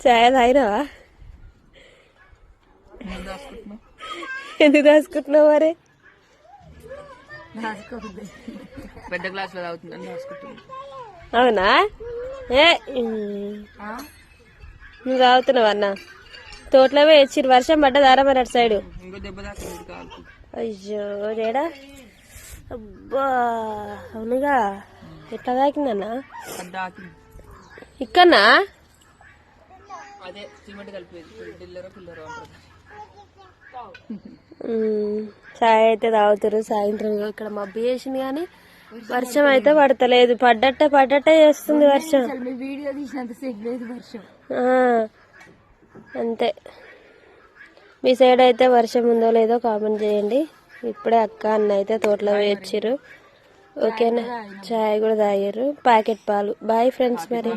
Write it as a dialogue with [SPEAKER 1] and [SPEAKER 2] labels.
[SPEAKER 1] చాయ్ తాగినావా? ఎందుకు దాచుకుంటున్నావు మరి?
[SPEAKER 2] పెద్ద గ్లాస్ లో తాగుతుందని దాచుకుంటున్నా.
[SPEAKER 1] అవునా? ఏ నువ్వు తాగుతున్నావు అన్న? తోటలో వేసిరు, వర్షం పడ్డదారా మరి అటు సైడు?
[SPEAKER 2] ఇంకో దెబ్బ దాకా.
[SPEAKER 1] అయ్యో రేడా, అబ్బా అవునుగా. ఎట్లా తాకిందన్నా? ఇక్కడనా?
[SPEAKER 2] అదే సిమెంట్ కలిపేది పిల్లరు.
[SPEAKER 1] చాయ్ అయితే తాగుతారు సాయంత్రం. ఇక్కడ మబ్బు చేసింది కానీ వర్షం అయితే పడతలేదు. పడ్డట్టే చేస్తుంది వర్షం.
[SPEAKER 2] వీడియో తీసినంత సేపు లేదు వర్షం.
[SPEAKER 1] అంతే. మీ సైడ్ అయితే వర్షం ఉందో లేదో కామెంట్ చేయండి. ఇప్పుడే అక్క అన్న అయితే తోటలో వేయించారు. ఓకేనా? చాయ్ కూడా తాగారు, ప్యాకెట్ పాలు. బాయ్ ఫ్రెండ్స్ మరి.